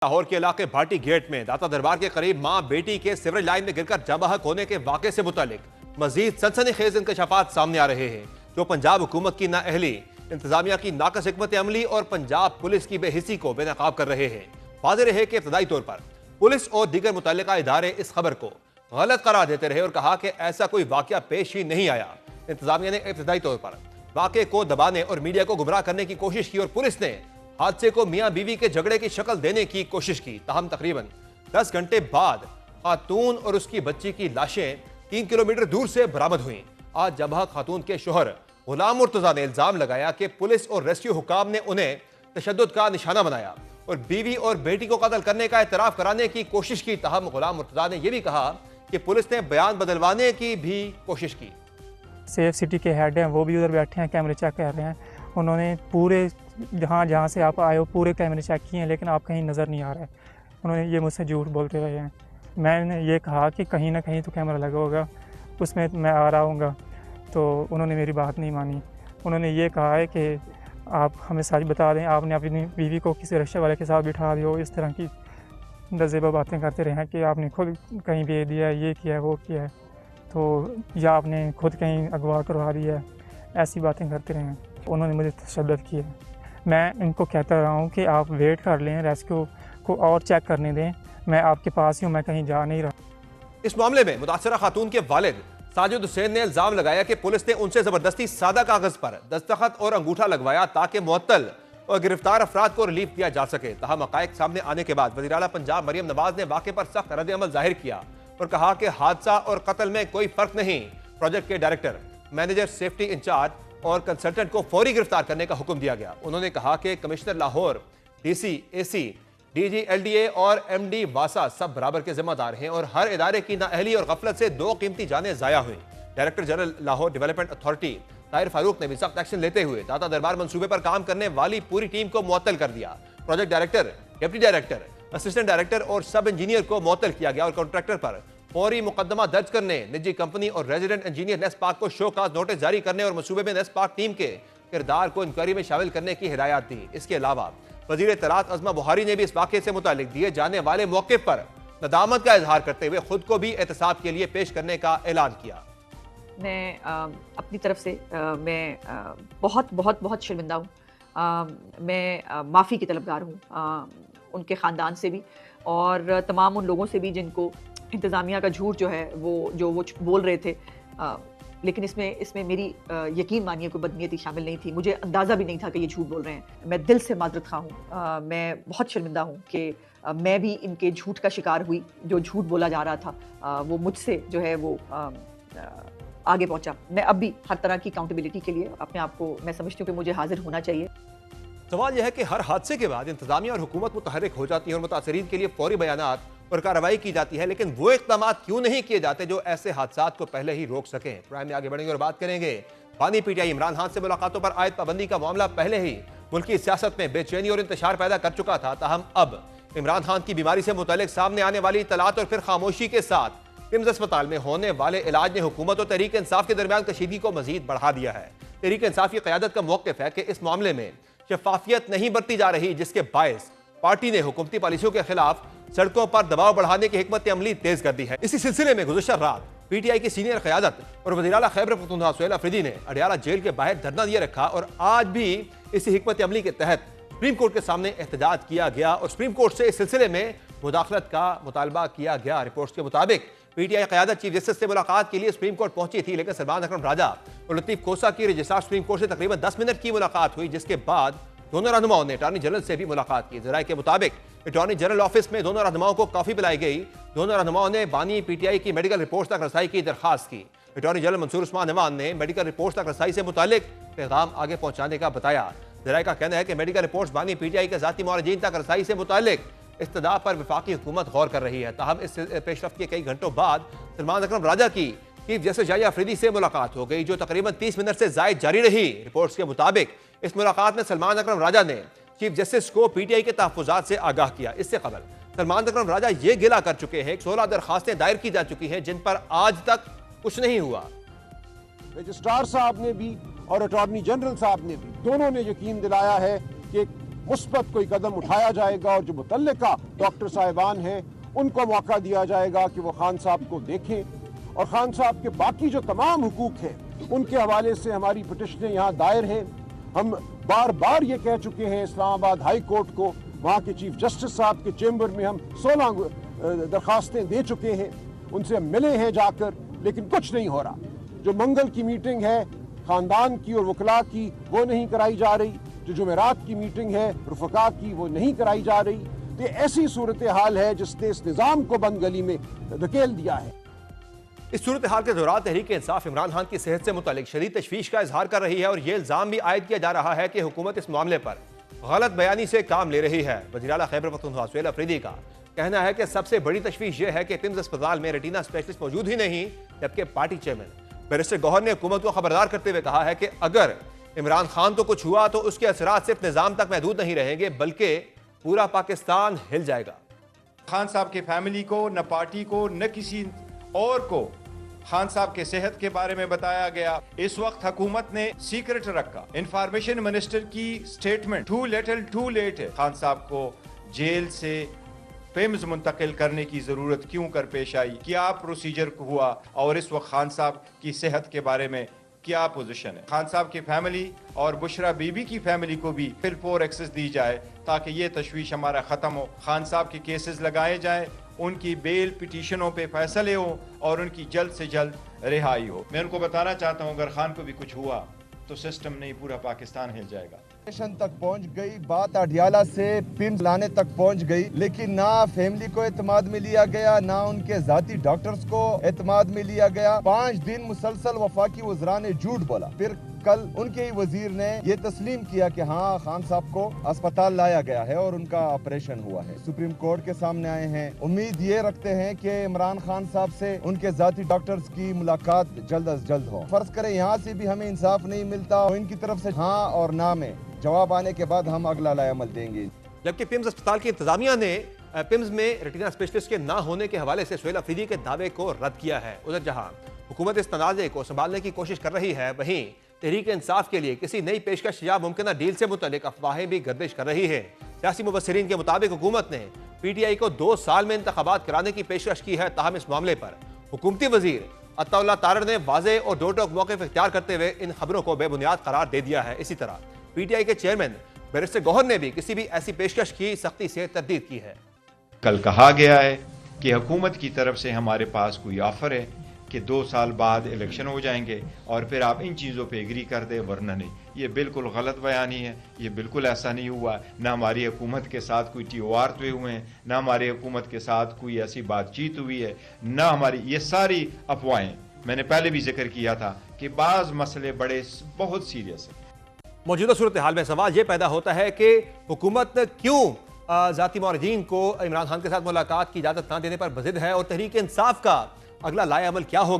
लाहौर के इलाके भाटी गेट में दाता दरबार के करीब मां बेटी के सिवरेज लाइन में गिरकर जाँ बहक होने के वाक़े से मुतालिक मजीद सनसनीखेज इंकशाफात सामने आ रहे हैं, जो पंजाब हुकूमत की नाअहली, इंतजामिया की नाकस हिकमत अमली और पंजाब पुलिस की बेहिसी को बेनकाब कर रहे हैं। वाज़ेह रहे कि इब्तदाई तौर पर पुलिस और दीगर मुतल्लिका इदारे इस खबर को गलत करार देते रहे और कहा कि ऐसा कोई वाक़या पेश ही नहीं आया। इंतजामिया ने इब्तदाई तौर पर वाक़े को दबाने और मीडिया को गुमराह करने की कोशिश की और पुलिस ने हादसे को मियां बीवी के झगड़े की शक्ल देने की कोशिश की। ताहम तकरीबन 10 घंटे बाद खातून और उसकी बच्ची की लाशें 3 किलोमीटर दूर से बरामद हुई। आज जबह खातून के शोहर गुलाम मुर्तजा ने इल्जाम लगाया कि पुलिस और रेस्क्यू हुकाम ने उन्हें तशद्दुद का निशाना बनाया और बीवी और बेटी को कत्ल करने का एतराफ कराने की कोशिश की। ताहम गुलाम मुर्तजा ने यह भी कहा कि पुलिस ने बयान बदलवाने की भी कोशिश की। सेफ सिटी के हेड हैं, वो भी उधर बैठे हैं, कैमरे चेक कर रहे हैं। उन्होंने पूरे जहाँ से आप आए हो पूरे कैमरे चेक किए हैं, लेकिन आप कहीं नज़र नहीं आ रहे। उन्होंने ये मुझसे झूठ बोलते रहे हैं। मैंने ये कहा कि कहीं ना कहीं तो कैमरा लगा होगा, उसमें मैं आ रहा हूँगा, तो उन्होंने मेरी बात नहीं मानी। उन्होंने ये कहा है कि आप हमें सच बता दें, आपने अपनी बीवी को किसी रिक्शे वाले के साथ बिठा दिया हो, इस तरह की नज़ेबा बातें करते रहे हैं कि आपने खुद कहीं भेज दिया है, ये किया है, वो किया है, तो या आपने खुद कहीं अगवा करवा दिया है, ऐसी बातें करते रहे हैं। उन्होंने मुझे तशद्दुद किया। मैं इनको कहता रहा हूँ कि आप वेट कर लें, रेस्क्यू को और चेक करने दें, मैं आपके पास ही हूँ, मैं कहीं जा नहीं रहा। इस मामले में मुतासरा खातून के वालिद साजिद हुसैन ने इल्जाम लगाया कि पुलिस ने उनसे जबरदस्ती सादा कागज पर दस्तखत और अंगूठा लगवाया ताकि मुअत्तल और गिरफ्तार अफराद को रिलीफ दिया जा सके। तहम हक़ाइक़ सामने आने के बाद वज़ीर आला पंजाब मरियम नवाज ने वाक़े पर सख्त रद्द-ए-अमल जाहिर किया और कहा कि हादसा और कत्ल में कोई फर्क नहीं। प्रोजेक्ट के डायरेक्टर, मैनेजर, सेफ्टी इंचार्ज और कंसल्टेंट को फौरी गिरफ्तार करने का हुक्म दिया गया। उन्होंने कहा कि commissioner Lahore, DC, AC, DG LDA और एमडी वासा सब बराबर के जिम्मेदार हैं और हर इदारे की नाअहली और गफलत से 2 कीमती जानें जाया हुई। Director general Lahore development authority Tahir Farooq ने भी सख्त एक्शन लेते हुए दाता दरबार मंसूबे पर काम करने वाली पूरी टीम को मुअत्तल कर दिया। Project director, deputy director, assistant director और सब इंजीनियर को मुअत्तल किया गया और कॉन्ट्रैक्टर पर फौरी मुकदमा दर्ज करने, निजी कंपनी और रेजिडेंट इंजीनियर नेस्पाक को शोकाज नोटिस जारी करने और मंसूबे में नेस्पाक टीम के किरदार को इंक्वायरी में शामिल करने की हिदायत दी। इसके अलावा वजीर इत्तलात अज़मा बुहारी ने भी इस वाक़े से मुतालिक दिए जाने वाले मौक़िफ़ पर नदामत का इजहार करते हुए खुद को भी एहतसाब के लिए पेश करने का ऐलान किया। मैं अपनी तरफ से मैं बहुत बहुत बहुत शर्मिंदा हूँ। मैं माफ़ी की तलबगार हूँ उनके ख़ानदान से भी और तमाम उन लोगों से भी जिनको इंतज़ामिया का झूठ जो है वो बोल रहे थे। लेकिन इसमें मेरी यकीन मानिए कोई बदनीयती शामिल नहीं थी। मुझे अंदाज़ा भी नहीं था कि ये झूठ बोल रहे हैं। मैं दिल से माज़रत ख़्वाह हूँ। मैं बहुत शर्मिंदा हूँ कि मैं भी इनके झूठ का शिकार हुई। जो झूठ बोला जा रहा था वो मुझसे जो है वो आगे पहुँचा। मैं अब भी हर तरह की अकाउंटेबिलिटी के लिए अपने आप को मैं समझती हूँ कि मुझे हाजिर होना चाहिए। सवाल यह है कि हर हादसे के बाद इंतजामिया और हुकूमत मुतहर्रिक हो जाती है और मुतासरीन के लिए फौरी बयानात और कार्रवाई की जाती है, लेकिन वो इक़दाम क्यों नहीं किए जाते जो ऐसे हादसात को पहले ही रोक सकें। प्राइम में आगे बढ़ेंगे और बात करेंगे बानी पीटीआई इमरान खान से मुलाकातों पर आयद पाबंदी का मामला पहले ही मुल्की सियासत में बेचैनी और इंतशार पैदा कर चुका था। ताहम अब इमरान खान की बीमारी से मुतल्लिक सामने आने वाली इत्तलात और फिर खामोशी के साथ किम्स अस्पताल में होने वाले इलाज ने हुकूमत और तहरीक इंसाफ के दरमियान कशीदगी को मजीद बढ़ा दिया है। तहरीक इंसाफ की क़यादत का मौक़िफ़ है कि इस मामले में शफाफियत नहीं बरती जा रही, जिसके बायस पार्टी ने हुकूमती पॉलिसियों के खिलाफ सड़कों पर दबाव बढ़ाने की हिकमत अमली तेज कर दी है। इसी सिलसिले में गुज़श्ता रात पीटीआई की सीनियर क़यादत और वज़ीर आला खैबर पख्तूनख्वा सुहेल अफरीदी ने अडयाला जेल के बाहर धरना दिए रखा और आज भी इसी हिकमत अमली के तहत सुप्रीम कोर्ट के सामने एहतजाज किया गया और सुप्रीम कोर्ट से इस सिलसिले में मुदाखलत का मुतालबा किया गया। रिपोर्ट्स के मुताबिक पीटीआई क़यादत चीफ जस्टिस से मुलाकात के लिए सुप्रीम कोर्ट पहुंची थी, लेकिन सलमान अकरम राजा और लतीफ़ खोसा की रजिस्ट्रार सुप्रीम कोर्ट से तकरीबन 10 मिनट की मुलाकात हुई, जिसके बाद दोनों रहनुमाओं ने अटॉर्नी जनरल से भी मुलाकात की। ज़राए के मुताबिक अटॉर्नी जनरल ऑफिस में दोनों रहनुमाओं को कॉफ़ी पिलाई गई। दोनों रहनुमाओं ने बानी पीटीआई की मेडिकल रिपोर्ट तक रसाई की दरखास्त की। अटॉर्नी जनरल मंसूर उस्मान नवान ने मेडिकल रिपोर्ट तक रसाई से मुतालिक पैगाम आगे पहुंचाने का बताया। ज़राए का कहना है कि मेडिकल रिपोर्ट बानी पीटीआई के ज़ाती मुआरजीन तक रसाई से मुतालिक इस्तदा पर वफाकी हुकूमत गौर कर रही है। ताहम इस पेशरफ के कई घंटों बाद सलमान अकरम राजा की चीफ जस्टिस जाया अफरीदी से मुलाकात हो गई, जो तकरीबन 30 मिनट से ज़ायद जारी रही। रिपोर्ट्स के मुताबिक इस मुलाकात में सलमान अकरम राजा ने चीफ जस्टिस को पीटीआई के तहफ़्फ़ुज़ात से आगाह किया। इससे कबल सलमान अकरम राजा ये गिला कर चुके हैं 16 दरखास्तें दायर की जा चुकी हैं, जिन पर आज तक कुछ नहीं हुआ। रजिस्ट्रार साहब ने भी और अटॉर्नी जनरल साहब ने भी दोनों ने यकीन दिलाया है कि मुस्बत कोई कदम उठाया जाएगा और जो मुतल्लिका डॉक्टर साहिबान हैं उनको मौका दिया जाएगा कि वो खान साहब को देखें और खान साहब के बाकी जो तमाम हुकूक हैं उनके हवाले से हमारी पिटिशनें यहाँ दायर हैं। हम बार बार ये कह चुके हैं इस्लामाबाद हाई कोर्ट को, वहाँ के चीफ जस्टिस साहब के चेंबर में हम 16 दरखास्तें दे चुके हैं, उनसे हम मिले हैं जाकर, लेकिन कुछ नहीं हो रहा। जो मंगल की मीटिंग है खानदान की और वकला की वो नहीं कराई जा रही, जो जुमेरात की मीटिंग है रुफका की वो नहीं कराई जा रही। तो ऐसी सूरत हाल है जिसने इस निज़ाम को बंद गली में धकेल दिया है। इस सूरत हाल के दौरान तहरीक इंसाफ इमरान खान की सेहत से मुतालिक शदीद तशवीश का इजहार कर रही है और ये इल्जाम भी आयद किया जा रहा है कि हुकूमत इस मामले पर गलत बयानी से काम ले रही है। वज़ीर आला खैबर पख्तूनख्वा सुहेल अफरीदी का कहना है कि सबसे बड़ी तशवीश यह है कि पिम्स अस्पताल में रेटिना स्पेशलिस्ट मौजूद ही नहीं, जबकि पार्टी चेयरमैन बैरिस्टर गौहर ने हुकूमत को खबरदार करते हुए कहा है कि अगर इमरान खान तो कुछ हुआ तो उसके असरात सिर्फ निज़ाम तक महदूद नहीं रहेंगे बल्कि पूरा पाकिस्तान हिल जाएगा। खान साहब की फैमिली को, न पार्टी को, न किसी और को खान साहब के सेहत के बारे में बताया गया। इस वक्त हुकूमत ने सीक्रेट रखा। इंफॉर्मेशन मिनिस्टर की statement too little too late है। खान साहब को जेल से पिम्स मुंतकिल करने की जरूरत क्यों कर पेश आई, क्या प्रोसीजर हुआ और इस वक्त खान साहब की सेहत के बारे में क्या पोजीशन है। खान साहब की फैमिली और बुशरा बीबी की फैमिली को भी फिल फोर एक्सेस दी जाए ताकि ये तशवीश हमारा ख़त्म हो। खान साहब के केसेस लगाए जाएं, उनकी बेल पिटीशनों पे फैसले हो और उनकी जल्द से जल्द रिहाई हो। मैं उनको बताना चाहता हूँ अगर खान को भी कुछ हुआ तो सिस्टम नहीं पूरा पाकिस्तान हिल जाएगा। स्टेशन तक पहुंच गई, बात अडियाला से पिम्स लाने तक पहुंच गई, लेकिन ना फैमिली को एतमाद में लिया गया, ना उनके जाती डॉक्टर्स को एतमाद में लिया गया। 5 दिन मुसलसल वफाकी वज़रा ने झूठ बोला, फिर कल उनके ही वजीर ने ये तस्लीम किया कि हाँ खान साहब को अस्पताल लाया गया है और उनका ऑपरेशन हुआ है। सुप्रीम कोर्ट के सामने आए हैं। उम्मीद ये रखते हैं कि इमरान खान साहब से उनके जाती डॉक्टर्स की मुलाकात जल्द अज जल्द हो। फर्ज करें यहाँ से भी हमें इंसाफ नहीं मिलता तो इनकी तरफ से हाँ और ना में जवाब आने के बाद हम अगला लाएअमल देंगे। जबकि पिम्स अस्पताल की इंतजामिया ने पिम्स में रेटिना स्पेशलिस्ट के ना होने के हवाले से सुहेल अफरीदी के दावे को रद्द किया है। उधर जहां हुकूमत इस तनाज़े को संभालने की कोशिश कर रही है, वहीं तहरीक इंसाफ के लिए किसी नई पेशकश या मुमकिन डील से मुतल्लिक अफवाहें भी गर्दिश कर रही है। सियासी मुबस्सिरीन के मुताबिक हुकूमत ने PTI को 2 साल में इंतखाबात कराने की पेशकश की है। ताहम इस मामले पर हुकूमती वजीर अताउल्लाह तारड़ ने वाज़े और दो टोक मौक़िफ़ इख्तियार करते हुए इन खबरों को बेबुनियाद करार दे दिया है। इसी तरह PTI के चेयरमैन बैरिस्टर गौहर ने भी किसी भी ऐसी पेशकश की सख्ती से तरदीद की है। कल कहा गया है कि हुकूमत की तरफ से हमारे पास कोई ऑफर है कि 2 साल बाद इलेक्शन हो जाएंगे और फिर आप इन चीज़ों पे एग्री कर दे, वरना नहीं। ये बिल्कुल गलत बयानी है, ये बिल्कुल ऐसा नहीं हुआ। ना हमारी हुकूमत के साथ कोई TOR तय हुए हैं, ना हमारी हुकूमत के साथ कोई ऐसी बातचीत हुई है, ना हमारी ये सारी अफवाहें। मैंने पहले भी जिक्र किया था कि बाज़ मसले बड़े बहुत सीरियस हैं। मौजूदा सूरत हाल में सवाल ये पैदा होता है कि हुकूमत क्यों जाती मौरदीन को इमरान खान के साथ मुलाकात की इजाज़त न देने पर बज़िद है और तहरीक इंसाफ का अगला लाएअमल क्या होगा।